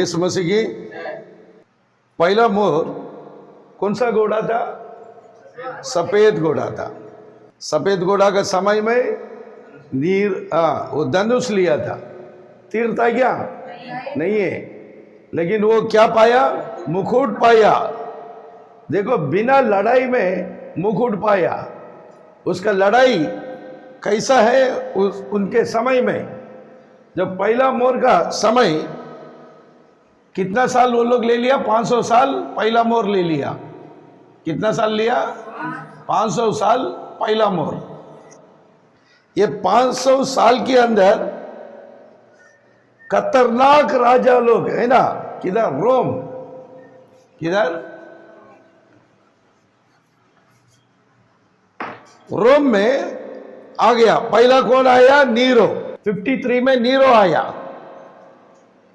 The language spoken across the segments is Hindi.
यीशु मसीह की। पहला मोर कौन सा घोड़ा था? सफेद घोड़ा था। सफेद घोड़ा का समय में वो धनुष लिया था। तीर था क्या? नहीं है, लेकिन वो क्या पाया? मुकुट पाया। देखो, बिना लड़ाई में मुकुट पाया। उसका लड़ाई कैसा है? उनके समय में, जब पहला मोर का समय, कितना साल वो लोग ले लिया? 500 साल पहला मोर ले लिया। कितना साल लिया? 500 साल पहला मोर। ये 500 साल के अंदर खतरनाक राजा लोग है ना। किधर? रोम। किधर? रोम में आ गया। पहला कौन आया? नीरो। 53 में नीरो आया।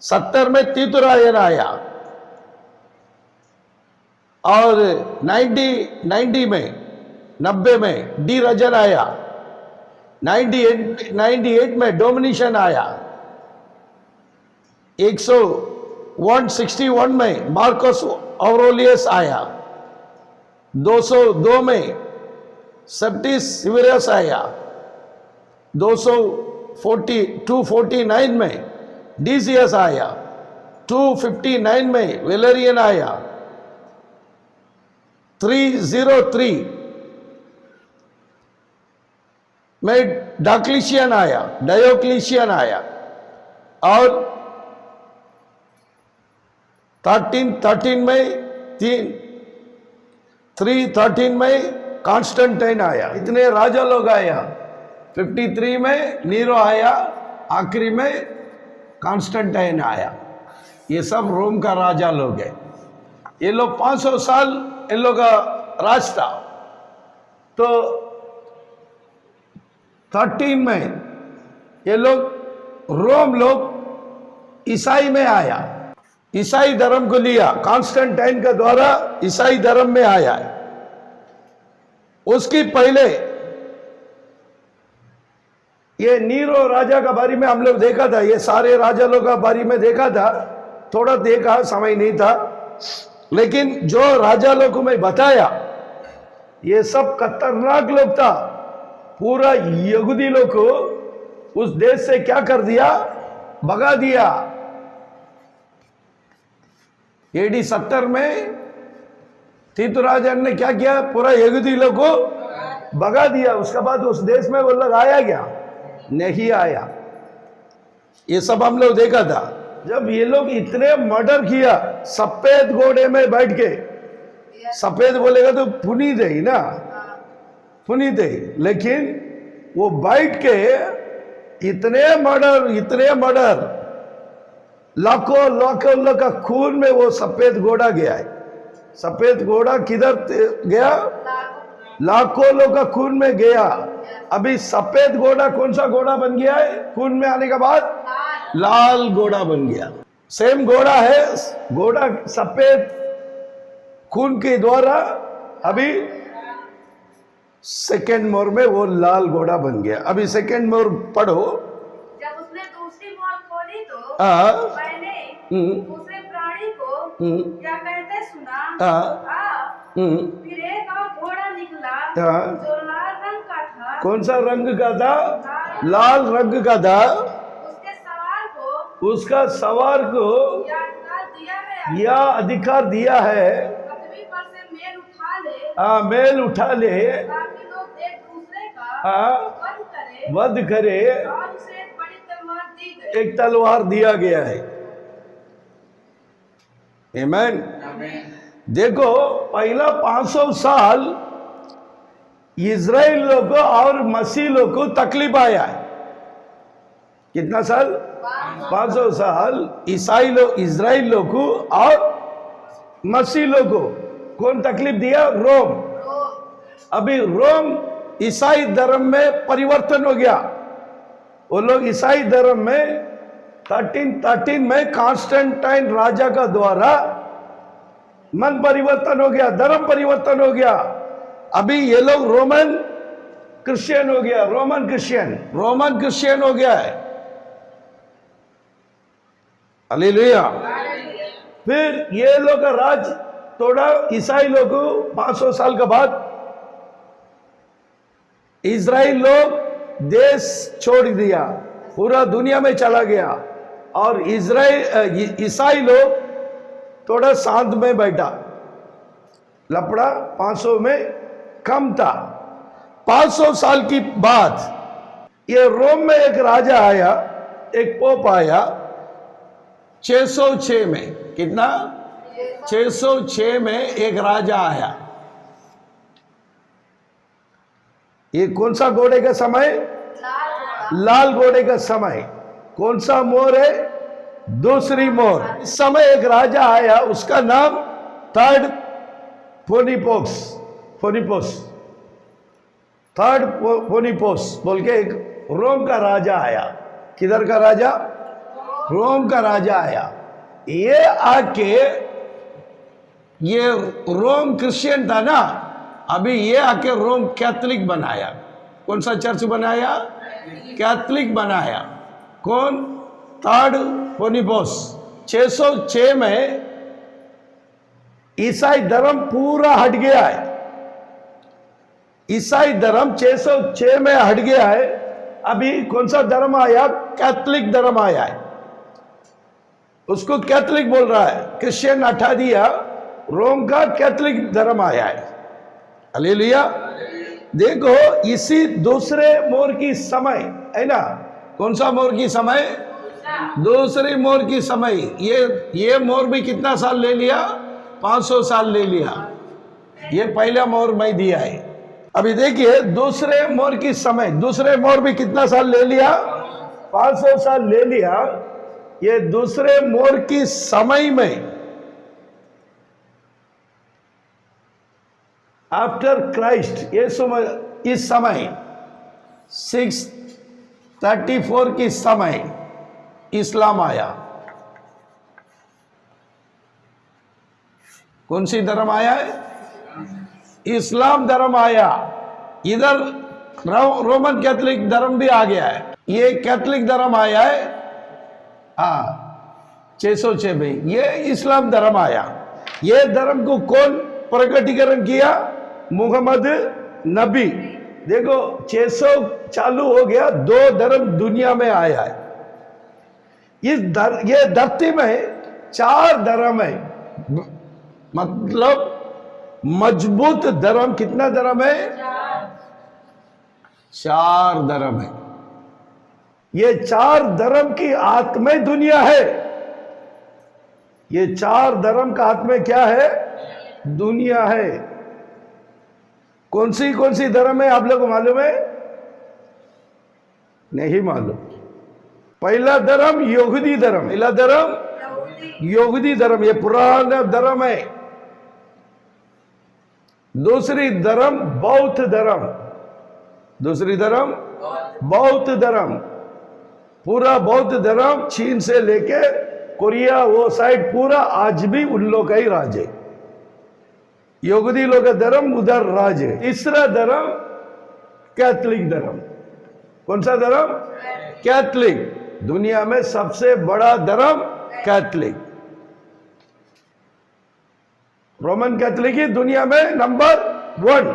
70 में तीतुरायन आया। और 90 में डी रजन आया। 98 में डोमिनिशन आया। 161 में मार्कस ऑरेलियस आया। 202 में सेप्टिस सीवरस आया। 249 में डीसियस आया। 259 में वेलेरियन आया। 303 में डाक्लिशियन आया, डायोक्लिशियन आया। और 13 में 313 में कॉन्स्टेंटाइन आया। इतने राजा लोग आया। 53 में नीरो आया। आखिरी में कॉन्स्टेंटाइन आया। ये सब रोम का राजा लोग है। ये लोग 500 साल इन लोग का राज था। तो 13 में ये लोग रोम लोग ईसाई में आया। ईसाई धर्म को लिया। कॉन्स्टेंटाइन के द्वारा ईसाई धर्म में आया है। उसकी पहले ये नीरो राजा का बारे में हम लोग देखा था। ये सारे राजा लोग का बारे में देखा था। थोड़ा देखा, समय नहीं था। लेकिन जो राजा लोग को मैं बताया, ये सब खतरनाक लोग था। पूरा यहूदी लोग को उस देश से क्या कर दिया? भगा दिया। AD 70 में तीतुराजन ने क्या किया? पूरा यहूदी लोग को भगा दिया। उसके बाद उस देश में वो लोग आया क्या? नहीं आया। ये सब हम लोग देखा था। जब ये लोग इतने मर्डर किया सफेद घोड़े में बैठ के, सफेद बोलेगा तो पुनीत है ही ना, पुनीत है। लेकिन वो बैठ के इतने मर्डर, लाखों लोग का खून में वो सफेद घोड़ा गया है। सफेद घोड़ा किधर गया? लाखों लोग का खून में गया। अभी सफेद घोड़ा कौन सा घोड़ा बन गया है? खून में आने के बाद लाल घोड़ा बन गया। सेम घोड़ा है। घोड़ा सफेद खून के द्वारा अभी सेकेंड मोर में वो लाल घोड़ा बन गया। अभी सेकेंड मोर पढ़ो। जब उसने दूसरी मोर खोली तो मैंने दूसरे प्राणी को क्या कहते सुना? फिर एक और घोड़ा निकला जो लाल रंग का था। कौन सा रंग का था? लाल रंग का था। उसका सवार को यह अधिकार दिया है, पृथ्वी पर से मेल उठा ले, मेल उठा ले, ताकि लोग एक दूसरे का वध करे। और उसे एक बड़ी तलवार दी गई। एक तलवार दिया गया है। आमीन। देखो, पहला 500 साल इजराइल लोग को और मसीह लोग को तकलीफ आया है। कितना साल? 500 साल ईसाई लोग, इजराइल लोग को और मसीह लोग को कौन तकलीफ दिया? रोम। अभी रोम ईसाई धर्म में परिवर्तन हो गया। वो लोग ईसाई धर्म में 1313 में कॉन्स्टेंटाइन राजा का द्वारा मन परिवर्तन हो गया, धर्म परिवर्तन हो गया। अभी ये लोग रोमन क्रिश्चियन हो गया। रोमन क्रिश्चियन हो गया है। हालेलुया। फिर ये लोग का राज तोड़ा ईसाई लोग 500 साल के बाद। इजराइल लोग देश छोड़ दिया, पूरा दुनिया में चला गया, और ईसाई लोग थोड़ा शांत में बैठा। लपड़ा 500 में कम था। 500 साल की बाद ये रोम में एक राजा आया, एक पोप आया 606 में। कितना? 606 में एक राजा आया। ये कौन सा घोड़े का समय? लाल घोड़े का समय। कौन सा मोर है? दूसरी मोर। इस समय एक राजा आया, उसका नाम थर्ड फोनिपोस बोल के एक रोम का राजा आया। किधर का राजा? रोम का राजा आया। ये आके, ये रोम क्रिश्चियन था ना, अभी ये आके रोम कैथोलिक बनाया। कौन सा चर्च बनाया? कैथोलिक बनाया। कौन? थर्ड फोनिपोस। 606 में ईसाई धर्म पूरा हट गया है। ईसाई धर्म 606 में हट गया है। अभी कौन सा धर्म आया? कैथोलिक धर्म आया है। उसको कैथोलिक बोल रहा है, क्रिश्चियन हटा दिया, रोम का कैथोलिक धर्म आया है। हालेलुया। देखो, इसी दूसरे मोर की समय है ना। कौन सा मोर की समय? दूसरी मोर की समय। ये मोर भी कितना साल ले लिया? 500 साल ले लिया। ये पहला मोर मैं दिया है। अभी देखिए दूसरे मोर की समय। दूसरे मोर भी कितना साल ले लिया? 500 साल ले लिया। ये दूसरे मोर की समय में आफ्टर क्राइस्ट, ये समय, इस समय 634 की समय इस्लाम आया। कौन सी धर्म आया है? इस्लाम धर्म आया। इधर रोमन कैथोलिक धर्म भी आ गया है। ये कैथोलिक धर्म आया है 606 में। ये इस्लाम धर्म आया। ये धर्म को कौन प्रकटीकरण किया? मुहम्मद नबी। देखो 600 चालू हो गया, 2 धर्म दुनिया में आया है। ये धरती में 4 धर्म है, मतलब मजबूत धर्म। कितना धर्म है? 4 धर्म है। ये 4 धर्म की आत्मा दुनिया है। ये 4 धर्म का आत्मा क्या है? दुनिया है। कौन सी धर्म है आप लोगों को मालूम है? नहीं मालूम। पहला धर्म यहूदी धर्म। पहला धर्म यहूदी धर्म, ये पुराना धर्म है। दूसरी धर्म बौद्ध धर्म। दूसरी धर्म बौद्ध धर्म। पूरा बौद्ध धर्म चीन से लेके कोरिया वो साइड पूरा आज भी उन लोग का ही राज है। यहूदी लोग का धर्म उधर राज है। तीसरा धर्म कैथोलिक धर्म। कौन सा धर्म? कैथोलिक। दुनिया में सबसे बड़ा धर्म कैथोलिक। रोमन कैथोलिक ही दुनिया में नंबर 1।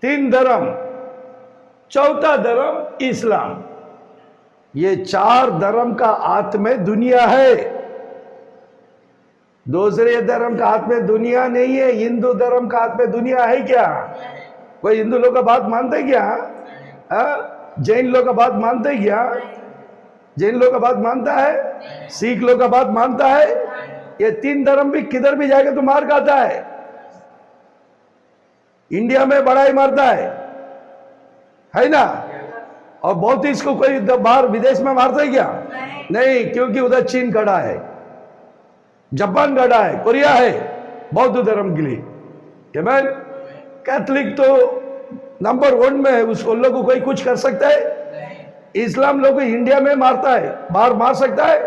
3 धर्म। चौथा धर्म इस्लाम। ये 4 धर्म का आत्मा दुनिया है। दूसरे धर्म का हाथ में दुनिया नहीं है। हिंदू धर्म का हाथ में दुनिया है क्या? कोई हिंदू लोग का बात मानते है क्या? जैन लोग का बात मानते है क्या? जैन लोग का बात मानता है? सिख लोग का बात मानता है? ये 3 धर्म भी किधर भी जाएगा तो मार खाता है। इंडिया में बड़ा ही मारता है ना? और बहुत ही इसको कोई बाहर विदेश में मारता है क्या? नहीं, क्योंकि उधर चीन खड़ा है, जापान खड़ा है, कोरिया है बौद्ध धर्म के लिए। कैथोलिक तो नंबर 1 में है। उसको लोग को कोई कुछ कर सकता है? इस्लाम लोग को इंडिया में मारता है, बाहर मार सकता है?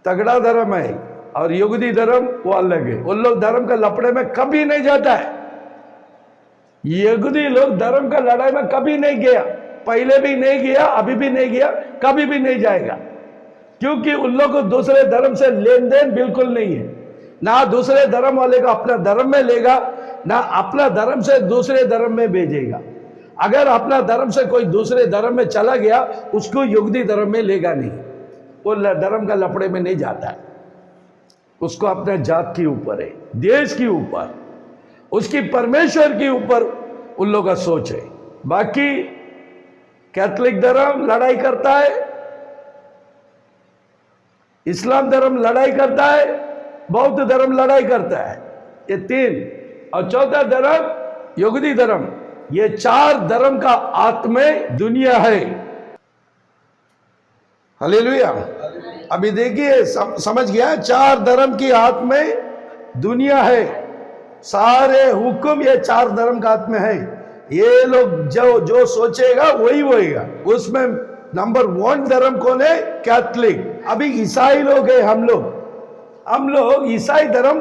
तगड़ा धर्म है। और यहूदी धर्म वो अलग है। उन लोग धर्म का लपड़े में कभी नहीं जाता है। यहूदी लोग धर्म का लड़ाई में कभी नहीं गया। पहले भी नहीं गया, अभी भी नहीं गया, कभी भी नहीं जाएगा। क्योंकि उन लोग को दूसरे धर्म से लेन देन बिल्कुल नहीं है। ना दूसरे धर्म वाले को अपना धर्म में लेगा, ना अपना धर्म से दूसरे धर्म में भेजेगा। अगर अपना धर्म से कोई दूसरे धर्म में चला गया, उसको यहूदी धर्म में लेगा नहीं, वो धर्म का लफड़े में नहीं जाता है। उसको अपने जात के ऊपर है, देश के ऊपर, उसकी परमेश्वर के ऊपर उन लोगों का सोच है। बाकी कैथोलिक धर्म लड़ाई करता है, इस्लाम धर्म लड़ाई करता है, बौद्ध धर्म लड़ाई करता है, ये तीन। और चौथा धर्म यहूदी धर्म। ये चार धर्म का आत्मा दुनिया है। हालेलुया। अभी देखिए, समझ गया, चार धर्म की आत्मा दुनिया है। सारे हुक्म ये चार धर्म का आत्मा है। ये लोग जो सोचेगा वही होएगा। उसमें नंबर 1 धर्म कौन है? कैथोलिक। अभी ईसाई लोग है हम लोग ईसाई धर्म,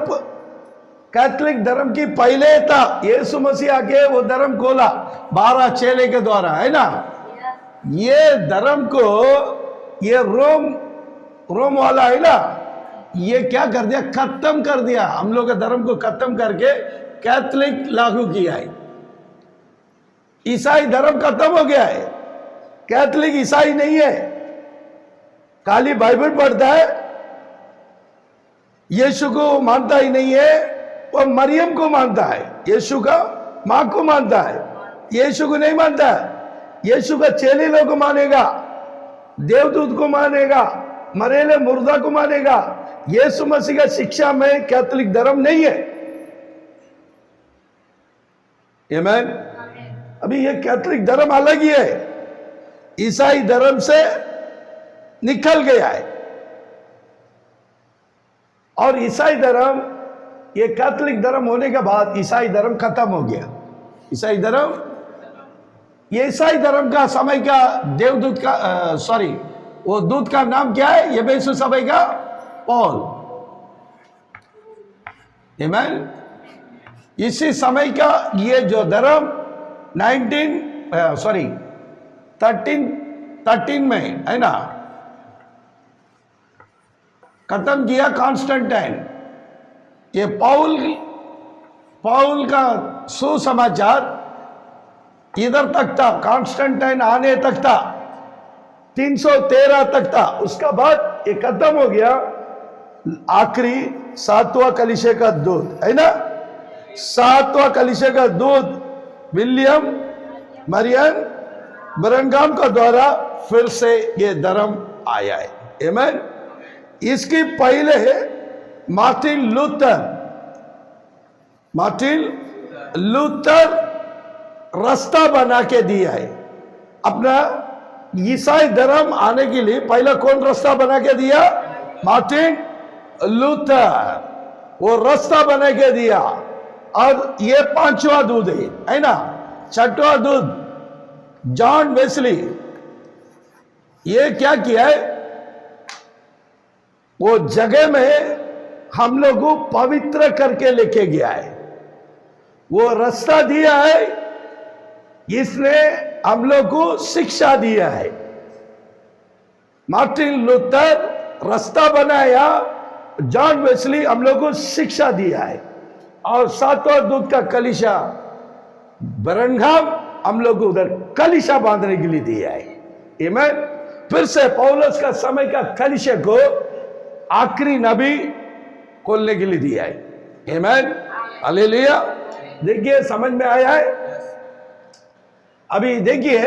कैथोलिक धर्म की पहले था। यीशु मसीह आके वो धर्म खोला 12 चेले के द्वारा, है ना। ये धर्म को ये रोम वाला है ना, ये क्या कर दिया? खत्म कर दिया। हम लोग के धर्म को खत्म करके कैथोलिक लागू किया है। ईसाई धर्म खत्म हो गया है, कैथोलिक ईसाई नहीं है। खाली बाइबल पढ़ता है, यीशु को मानता ही नहीं है। वो मरियम को मानता है, यीशु का मां को मानता है, यीशु को नहीं मानता है। यीशु का चेले लोग को मानेगा, देवदूत को मानेगा, मरेले मुर्दा को मानेगा। यीशु मसीह का शिक्षा में कैथोलिक धर्म नहीं है। आमीन। अभी ये कैथोलिक धर्म अलग ही है, ईसाई धर्म से निकल गया है। और ईसाई धर्म, ये कैथोलिक धर्म होने के बाद ईसाई धर्म खत्म हो गया। ईसाई धर्म, ये ईसाई धर्म का समय का देवदूत का वो दूत का नाम क्या है? यबेसु सभा का पॉल। आमीन। इसी समय का ये जो धर्म 13 में है ना, खत्म किया कॉन्स्टेंटाइन। ये पौल का सुसमाचार इधर तक था, कॉन्स्टेंटाइन आने तक था, 313 तक था। उसका बाद ये खत्म हो गया। आखिरी 7वां कलीसिया का दूत है ना, 7वां कलीसिया का दूत विलियम मरियन ब्रैनम का द्वारा फिर से ये धर्म आया है। आमीन। इसके पहले मार्टिन लूथर रास्ता बना के दिया है। अपना ईसाई धर्म आने के लिए पहला कौन रास्ता बना के दिया? Martin Luther. वो रास्ता बना के दिया। और ये 5वां दूत है ना। 6वां दूत जॉन वेस्ली। ये क्या किया है? वो जगह में हम लोग को पवित्र करके लेके गया है। वो रास्ता दिया है, इसने हम लोग को शिक्षा दिया है। मार्टिन लूथर रास्ता बनाया, जॉन वेस्ली हम लोग को शिक्षा दिया है। और 7वां दूत का कलीसिया ब्रैनम हम लोग को उधर कलीसिया बांधने के लिए दिया है। आमीन। फिर से पौलुस का समय का कलीसिया को आखिरी नबी खोलने के लिए दिया है। आमीन। हालेलुया। देखिए, समझ में आया है। अभी देखिए,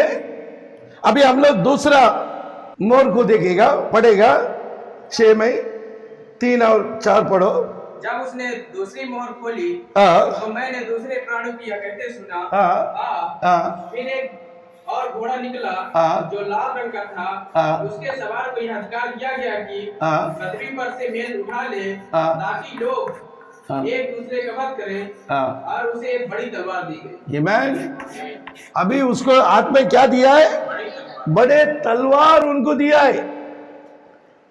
अभी हम लोग दूसरा मोर को देखेगा, पढ़ेगा 6 में 3 और 4 पढ़ो। जब उसने दूसरी मोहर खोली तो मैंने दूसरे प्राणियों की यह कहते सुना, फिर एक और घोड़ा निकला जो लाल रंग का था। उसके सवार को यह अधिकार दिया गया कि पृथ्वी पर से मेल उठा ले, ताकि लोग एक दूसरे का वध करें, और उसे एक बड़ी तलवार दी गई। आमीन। अभी उसको हाथ में क्या दिया है? बड़े तलवार उनको दिया है।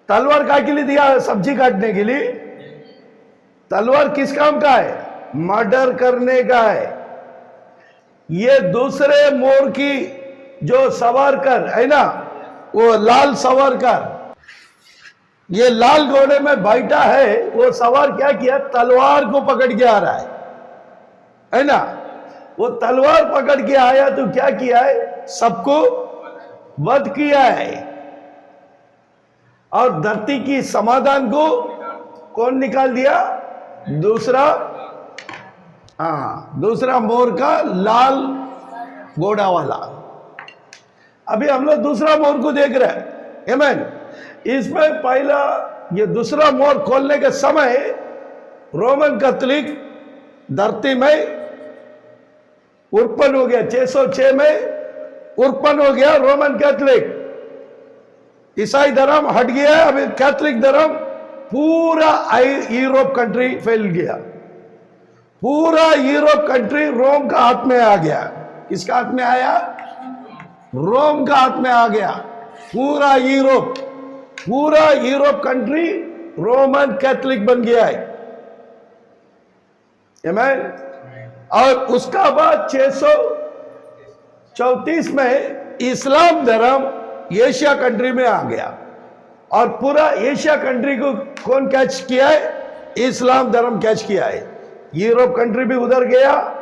तलवार काय के लिए दिया है? सब्जी काटने के लिए। तलवार किस काम का है? मर्डर करने का है। ये दूसरे मोर की जो सवार कर है ना, वो लाल सवार कर, ये लाल घोड़े में बैठा है, वो सवार क्या किया, तलवार को पकड़ के आ रहा है ना। वो तलवार पकड़ के आया तो क्या किया है, सबको वध किया है। और धरती की समाधान को कौन निकाल दिया, दूसरा मोर का लाल घोड़ा वाला। अभी हम लोग दूसरा मोर को देख रहे हैं। आमीन। इसमें पहला ये दूसरा मोर खोलने के समय रोमन कैथोलिक धरती में उत्पन्न हो गया। 606 में उत्पन्न हो गया रोमन कैथोलिक। ईसाई धर्म हट गया, अभी कैथोलिक धर्म पूरा यूरोप कंट्री फैल गया। पूरा यूरोप कंट्री रोम का हाथ में आ गया। किसका हाथ में आया, रोम का हाथ में आ गया। पूरा यूरोप कंट्री रोमन कैथोलिक बन गया है। आमीन। और उसका बाद 634 में इस्लाम धर्म एशिया कंट्री में आ गया। और पूरा एशिया कंट्री को कौन कैच किया है, इस्लाम धर्म कैच किया है। यूरोप कंट्री भी उधर गया,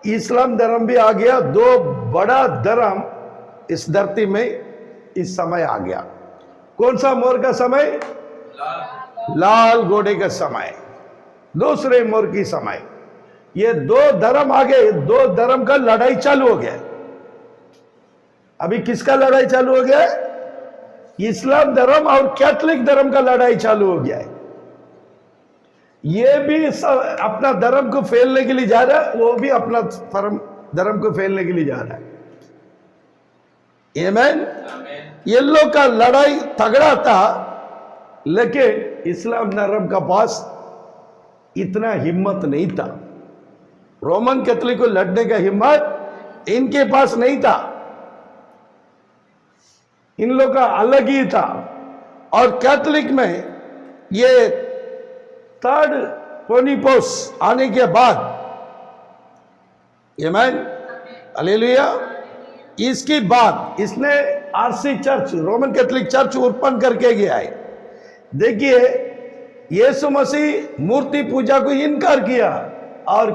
इस्लाम धर्म भी आ गया। दो बड़ा धर्म इस धरती में इस समय आ गया। कौन सा मोर का समय, लाल घोड़े का समय, दूसरे मोर की समय। ये दो धर्म आ गए, दो धर्म का लड़ाई चालू हो गया। अभी किसका लड़ाई चालू हो गया, इस्लाम धर्म और कैथोलिक धर्म का लड़ाई चालू हो गया है। ये भी अपना धर्म को फैलने के लिए जा रहा है, वो भी अपना धर्म को फैलने के लिए जा रहा है। आमीन। ये लोग का लड़ाई तगड़ा था, लेकिन इस्लाम धर्म का पास इतना हिम्मत नहीं था। रोमन कैथोलिक को लड़ने का हिम्मत इनके पास नहीं था। इन लोग का अलग ही था। और कैथोलिक में ये थर्ड पोनिपोस आने के बाद, आमीन, हालेलुया, इसके बाद इसने RC church, Roman Catholic church उत्पन्न करके गया है। देखिए, यीशु मसीह मूर्ति पूजा को इनकार किया और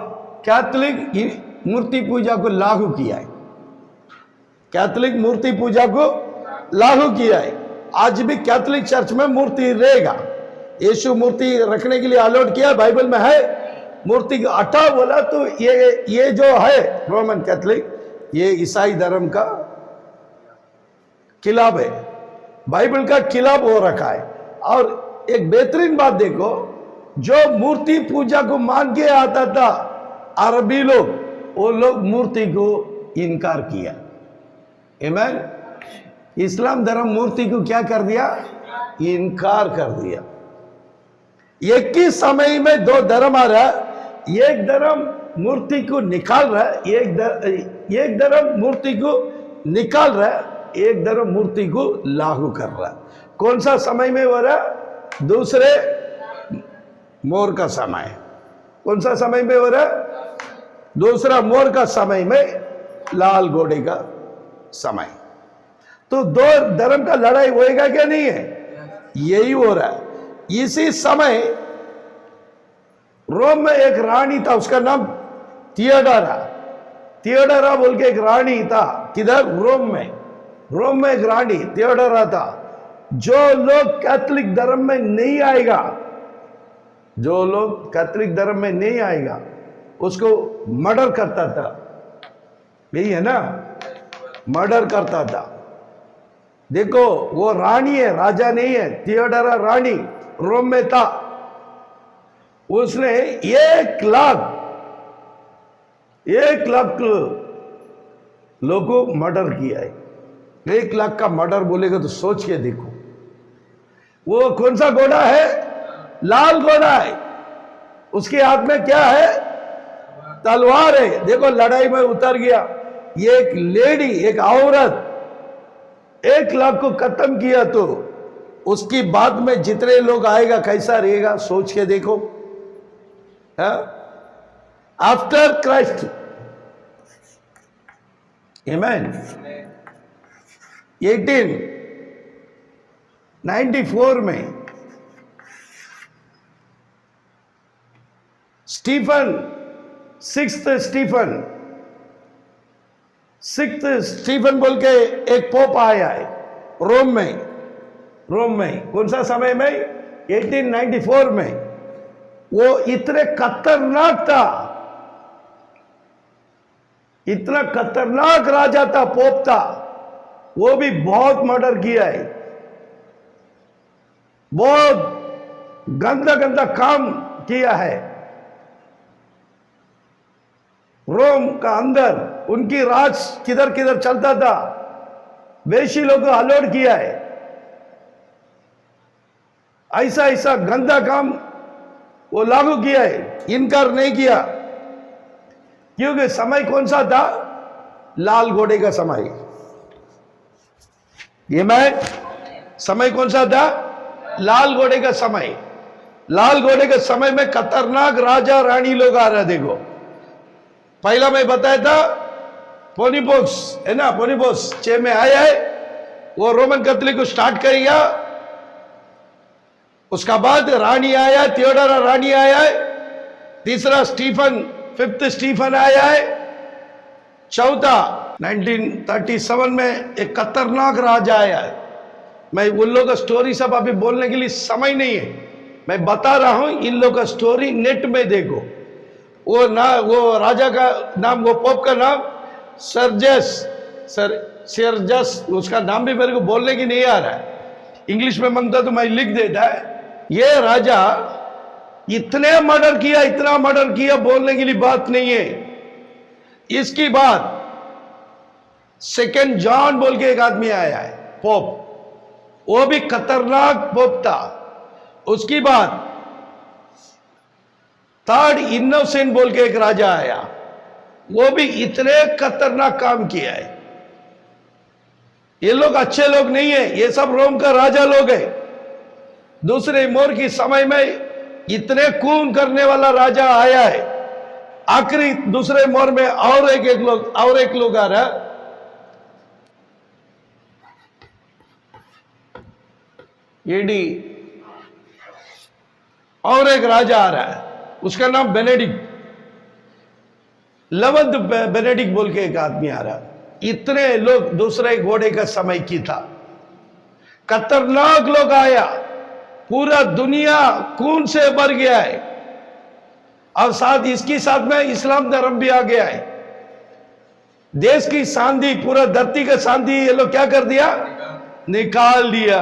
कैथोलिक मूर्ति पूजा को लागू किया है। कैथोलिक मूर्ति पूजा को लागू किया है। आज भी कैथोलिक चर्च में मूर्ति रहेगा। यीशु मूर्ति रखने के लिए अलाउड किया, बाइबल में है। मूर्ति को हटा बोला तो ये जो है रोमन कैथोलिक, ये ईसाई धर्म का खिलाफ है, बाइबल का खिलाफ हो रखा है। और एक बेहतरीन बात देखो, जो मूर्ति पूजा को मान के आता था अरबी लोग, वो लोग मूर्ति को इनकार किया। आमीन। इस्लाम धर्म मूर्ति को क्या कर दिया, इनकार कर दिया। एक ही समय में दो धर्म आ रहा है। एक धर्म मूर्ति को निकाल रहा है, एक धर्म मूर्ति को निकाल रहा है, एक धर्म मूर्ति को लागू कर रहा है। कौन सा समय में हो रहा है, दूसरे मोर का समय। कौन सा समय में हो रहा है, दूसरा मोर का समय में, लाल घोड़े का समय। तो दो धर्म का लड़ाई होएगा क्या, नहीं है, यही हो रहा है। इसी समय रोम में एक रानी था, उसका नाम थियोडोरा बोल के एक रानी था। किधर, रोम में एक रानी थियोडोरा था। जो लोग कैथोलिक धर्म में नहीं आएगा, जो लोग कैथोलिक धर्म में नहीं आएगा, उसको मर्डर करता था। यही है ना, मर्डर करता था। देखो, वो रानी है, राजा नहीं है। थियोडोरा रानी रोम में था। उसने 1 लाख लोगों को मर्डर किया है। 1 लाख का मर्डर बोलेगा तो सोच के देखो। वो कौन सा घोड़ा है, लाल घोड़ा है। उसके हाथ में क्या है, तलवार है। देखो, लड़ाई में उतर गया। ये एक लेडी, एक औरत 1 लाख को खत्म किया, तो उसकी बाद में जितने लोग आएगा कैसा रहेगा, सोच के देखो। आफ्टर क्राइस्ट, आमीन। 1894 में स्टीफन, सिक्स्थ स्टीफन बोल के एक पोप आया है रोम में। कौन सा समय में? 1894 में। वो इतने खतरनाक था, इतना खतरनाक राजा था, पोप था। वो भी बहुत मर्डर किया है, बहुत गंदा काम किया है। रोम का अंदर उनकी राज किधर किधर चलता था, वेशी लोग को अलाउड किया है। ऐसा गंदा काम वो लागू किया है, इनकार नहीं किया। क्योंकि समय कौन सा था? लाल घोड़े का समय। ये मैं समय कौन सा था? लाल घोड़े का समय। लाल घोड़े के समय में खतरनाक राजा रानी लोग आ रहे। देखो, पहला मैं बताया था पोनिपोक्स है ना, पोनिपोक्स 6 में आया है, वो रोमन कैथोलिक को स्टार्ट करेगा। उसका बाद रानी आया, थियोडोरा रानी आया है। तीसरा स्टीफन, 5th स्टीफन आया है। चौथा 1937 में एक खतरनाक राजा आया है। मैं उन लोगों का स्टोरी सब अभी बोलने के लिए समय नहीं है, मैं बता रहा हूं। इन लोगों का स्टोरी नेट में देखो। वो राजा का नाम, वो पोप का नाम सर्जस, उसका नाम भी मेरे को बोलने की नहीं आ रहा है। इंग्लिश में मांगता तो मैं लिख देता है। ये राजा इतना मर्डर किया, बोलने के लिए बात नहीं है। इसकी बाद 2nd जॉन बोल के एक आदमी आया है, पोप। वो भी खतरनाक पोप था। उसकी बाद 3rd इनोसेंट बोल के एक राजा आया, वो भी इतने खतरनाक काम किया है। ये लोग अच्छे लोग नहीं है, ये सब रोम का राजा लोग है। दूसरे मोर की समय में इतने खून करने वाला राजा आया है। आखिरी दूसरे मोर में और एक लोग आ रहा। एडी और एक राजा आ रहा है, उसका नाम बेनेडिक्ट, 11th बेनेडिक्ट बोल के एक आदमी आ रहा। इतने लोग दूसरे घोड़े का समय की था, खतरनाक लोग आया। पूरा दुनिया खून से भर गया है। और इसकी साथ में इस्लाम धर्म भी आ गया है। देश की शांति, पूरा धरती का शांति ये लोग क्या कर दिया? निकाल दिया।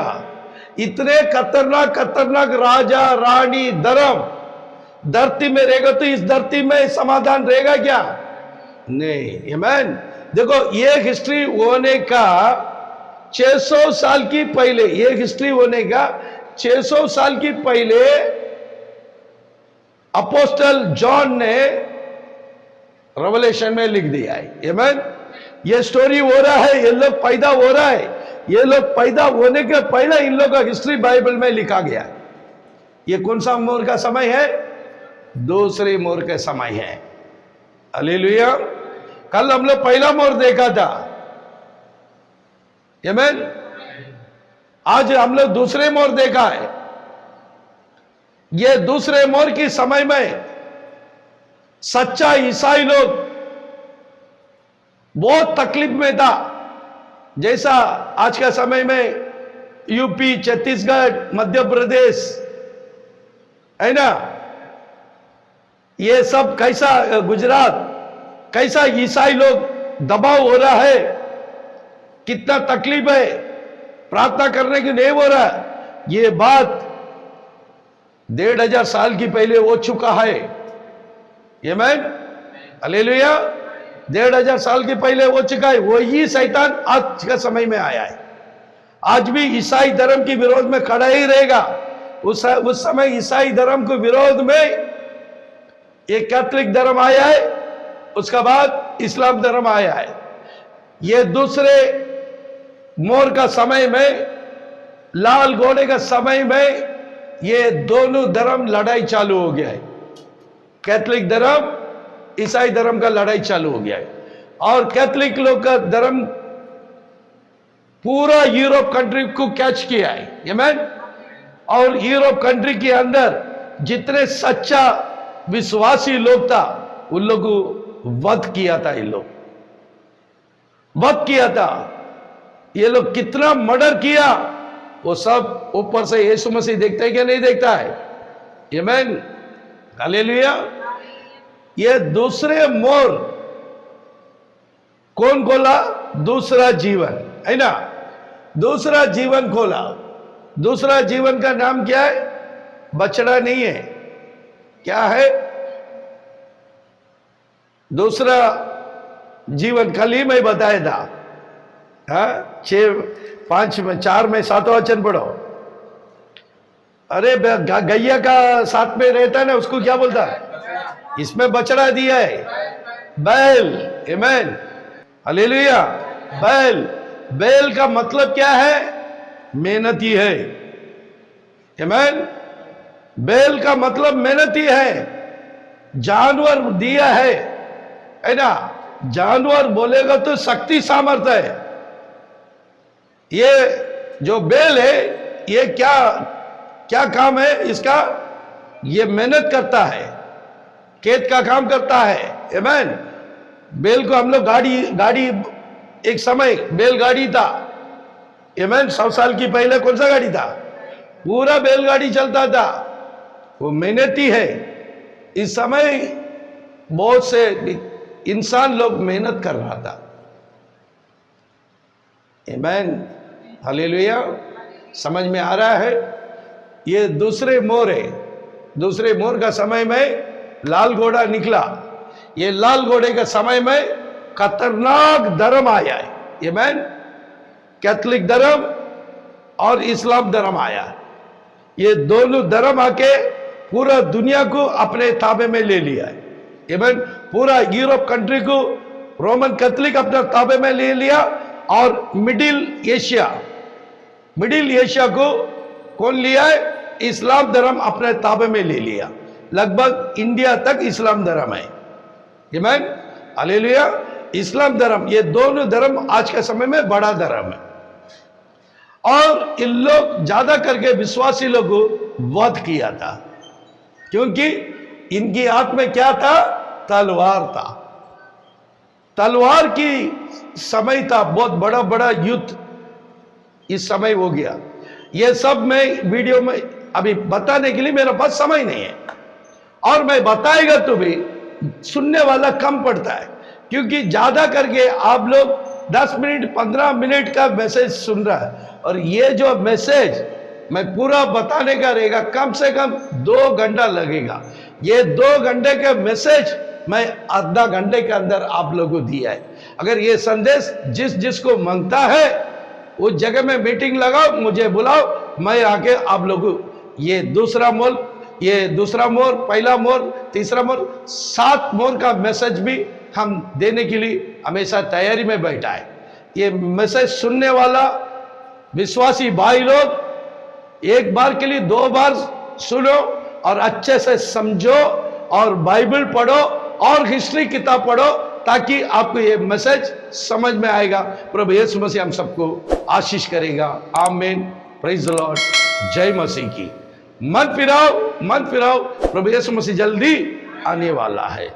इतने खतरनाक राजा रानी धर्म धरती में रहेगा तो इस धरती में समाधान रहेगा क्या? नहीं। आमीन। देखो, ये हिस्ट्री होने का 600 साल की पहले, ये हिस्ट्री होने का 600 साल की पहले अपोस्टल जॉन ने रेवलेशन में लिख दिया है। आमीन। ये स्टोरी हो रहा है, ये लोग पैदा हो रहा है, ये लोग पैदा होने के पहले इन लोगों का हिस्ट्री बाइबल में लिखा गया है। ये कौन सा मोर का समय है? दूसरे मोर का समय है। हालेलुया। कल हम लोग पहला मोर देखा था। आमीन। आज हम लोग दूसरे मोर देखा है। ये दूसरे मोर की समय में सच्चा ईसाई लोग बहुत तकलीफ में था। जैसा आज का समय में यूपी, छत्तीसगढ़, मध्य प्रदेश है ना, ये सब कैसा, गुजरात, कैसा ईसाई लोग दबाव हो रहा है, कितना तकलीफ है, प्रार्थना करने की नहीं हो रहा। ये बात 1500 साल की पहले हो चुका है। आमीन। हालेलुया। 1500 साल के पहले हो चुका है। वही शैतान आज का समय में आया है। आज भी ईसाई धर्म के विरोध में खड़ा ही रहेगा। उस समय ईसाई धर्म के विरोध में एक कैथोलिक धर्म आया है, उसका बाद इस्लाम धर्म आया है। ये दूसरे मोर का समय में, लाल घोड़े का समय में, ये दोनों धर्म लड़ाई चालू हो गया है। कैथोलिक धर्म, ईसाई धर्म का लड़ाई चालू हो गया है। और कैथोलिक लोग का धर्म पूरा यूरोप कंट्री को कैच किया है। आमीन। और यूरोप कंट्री के अंदर जितने सच्चा विश्वासी लोग था, उन लोग को वध किया था। ये लोग वध किया था। ये लोग कितना मर्डर किया वो सब ऊपर से यीशु मसीह देखता है क्या नहीं देखता है? आमीन, हालेलुया। ये दूसरे मोर कौन खोला? दूसरा जीवन, है ना? दूसरा जीवन खोला। दूसरा जीवन का नाम क्या है? बछड़ा नहीं है, क्या है? दूसरा जीवन कल ही मैं बताया था। हाँ, 6, 5 में 4 में 7 वचन पढ़ो। अरे गैया का साथ में रहता है ना, उसको क्या बोलता है? इसमें बछड़ा दिया है, बैल। आमीन, हालेलुया। बैल, बैल का मतलब क्या है? मेहनती है। आमीन, बैल का मतलब मेहनती है। जानवर दिया है ना? जानवर बोलेगा तो शक्ति सामर्थ्य है। ये जो बैल है, ये क्या क्या काम है इसका? ये मेहनत करता है, खेत का काम करता है। आमीन। बैल को हम लोग गाड़ी एक समय बैलगाड़ी था। आमीन। 100 साल की पहले कौन सा गाड़ी था? पूरा बैलगाड़ी चलता था। वो मेहनती है। इस समय बहुत से इंसान लोग मेहनत कर रहा था। आमीन, हालेलुया। समझ में आ रहा है? ये दूसरे मोर है। दूसरे मोर का समय में लाल घोड़ा निकला। ये लाल घोड़े के समय में खतरनाक धर्म आया है। आमीन, कैथोलिक धर्म और इस्लाम धर्म आया। ये दोनों धर्म आके पूरा दुनिया को अपने ताबे में ले लिया है। आमीन, पूरा यूरोप कंट्री को रोमन कैथोलिक अपने ताबे में ले लिया और मिडिल एशिया को कौन लिया है? इस्लाम धर्म अपने ताबे में ले लिया। लगभग इंडिया तक इस्लाम धर्म है। आमीन, हालेलुया। इस्लाम धर्म, ये दोनों धर्म आज के समय में बड़ा धर्म है। और इन लोग ज्यादा करके विश्वासी लोगों को वध किया था, क्योंकि इनकी हाथ में क्या था? तलवार था। तलवार की समय था। बहुत बड़ा बड़ा युद्ध इस समय हो गया। ये सब मैं वीडियो में अभी बताने के लिए मेरे पास समय नहीं है, और मैं बताएगा तो भी सुनने वाला कम पड़ता है, क्योंकि ज्यादा करके आप लोग 10 मिनट 15 मिनट का मैसेज सुन रहा है, और ये जो मैसेज मैं पूरा बताने का रहेगा कम से कम 2 घंटा लगेगा। ये 2 घंटे के मैसेज मैं आधा घंटे के अंदर आप लोगों को दिया है। अगर ये संदेश जिसको मांगता है उस जगह में मीटिंग लगाओ, मुझे बुलाओ, मैं आके आप लोगों को ये दूसरा मोर, पहला मोर, तीसरा मोर, 7 मोर का मैसेज भी हम देने के लिए हमेशा तैयारी में बैठा है। ये मैसेज सुनने वाला विश्वासी भाई लोग एक बार के लिए 2 बार सुनो और अच्छे से समझो, और बाइबल पढ़ो और हिस्ट्री किताब पढ़ो, ताकि आपको ये मैसेज समझ में आएगा। प्रभु यीशु मसीह हम सबको आशीष करेगा। आमीन, प्रेज द लॉर्ड। जय मसीह की। मन फिराओ, प्रभु यीशु मसीह जल्दी आने वाला है।